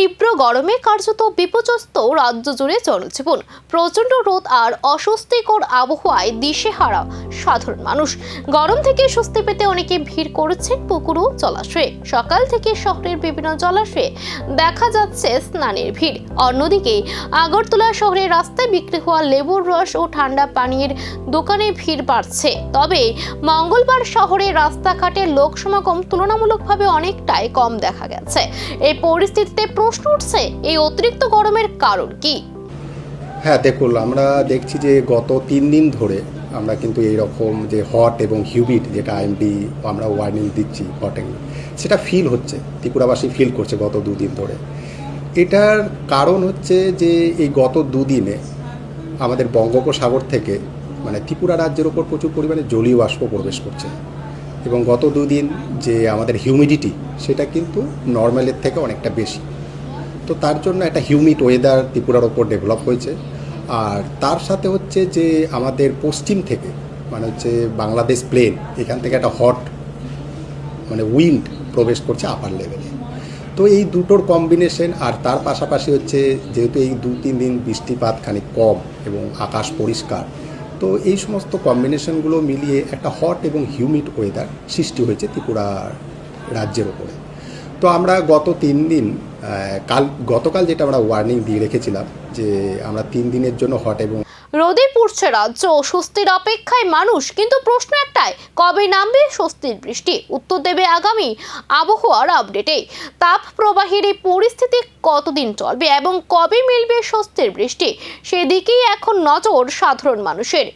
তীব্র গরমে কার্যত বিপর্যস্ত রাজ্য জুড়ে জনজীবন। প্রচণ্ড রোদ আর অস্বস্তিকর আবহাওয়ায় দিশেহারা সাধারণ মানুষ। গরম থেকে স্বস্তি পেতে অনেকে ভিড় করেছেন পুকুর ও জলাশয়ে। সকাল থেকে শহরের বিভিন্ন জলাশয়ে দেখা যাচ্ছে স্নানের ভিড়। অন্যদিকে আগরতলা শহরের রাস্তায় বিক্রি হওয়া লেবুর রস ও ঠান্ডা পানীয়ের দোকানে ভিড় বাড়ছে। তবে মঙ্গলবার শহরের রাস্তাঘাটে লোক সমাগম তুলনামূলকভাবে অনেকটাই কম দেখা গেছে। এই পরিস্থিতিতে প্রশ্ন উঠছে, এই অতিরিক্ত গরমের কারণ কি? হ্যাঁ, দেখুন, আমরা দেখছি যে গত 3 দিন ধরে আমরা কিন্তু এইরকম যে হট এবং হিউমিড, যেটা আইএমডি আমরা ওয়ার্নিং দিচ্ছি হট, সেটা ফিল হচ্ছে, ত্রিপুরাবাসী ফিল করছে গত 2 দিন ধরে। এটার কারণ হচ্ছে যে এই গত 2 দিনে আমাদের বঙ্গোপসাগর থেকে মানে ত্রিপুরা রাজ্যের ওপর প্রচুর পরিমাণে জলীয় বাষ্প প্রবেশ করছে, এবং গত 2 দিন যে আমাদের হিউমিডিটি সেটা কিন্তু নর্মালের থেকে অনেকটা বেশি। তো তার জন্য একটা হিউমিড ওয়েদার ত্রিপুরার ওপর ডেভেলপ হয়েছে। আর তার সাথে হচ্ছে যে আমাদের পশ্চিম থেকে মানে হচ্ছে বাংলাদেশ প্লেন, এখান থেকে একটা হট মানে উইন্ড প্রবেশ করছে আপার লেভেলে। তো এই দুটোর কম্বিনেশন, আর তার পাশাপাশি হচ্ছে যেহেতু এই 2-3 দিন বৃষ্টিপাত খানিক কম এবং আকাশ পরিষ্কার, তো এই সমস্ত কম্বিনেশনগুলো মিলিয়ে একটা হট এবং হিউমিড ওয়েদার সৃষ্টি হয়েছে ত্রিপুরা রাজ্যের ওপরে। তো আমরা গত 3 দিন গতকাল যেটা আমরা ওয়ার্নিং দিয়ে রেখেছিলাম যে আমরা 3 দিনের জন্য হট এবং রোদে পুড়ছে রাজ্য, স্বস্তির অপেক্ষায় মানুষ। কিন্তু প্রশ্ন একটাই, কবে নামবে স্বস্তির বৃষ্টি? উত্তর দেবে আগামী আবহাওয়ার আপডেটে। তাপ প্রবাহের এই পরিস্থিতি কতদিন চলবে এবং কবে মিলবে স্বস্তির বৃষ্টি, সেদিকেই এখন নজর সাধারণ মানুষের।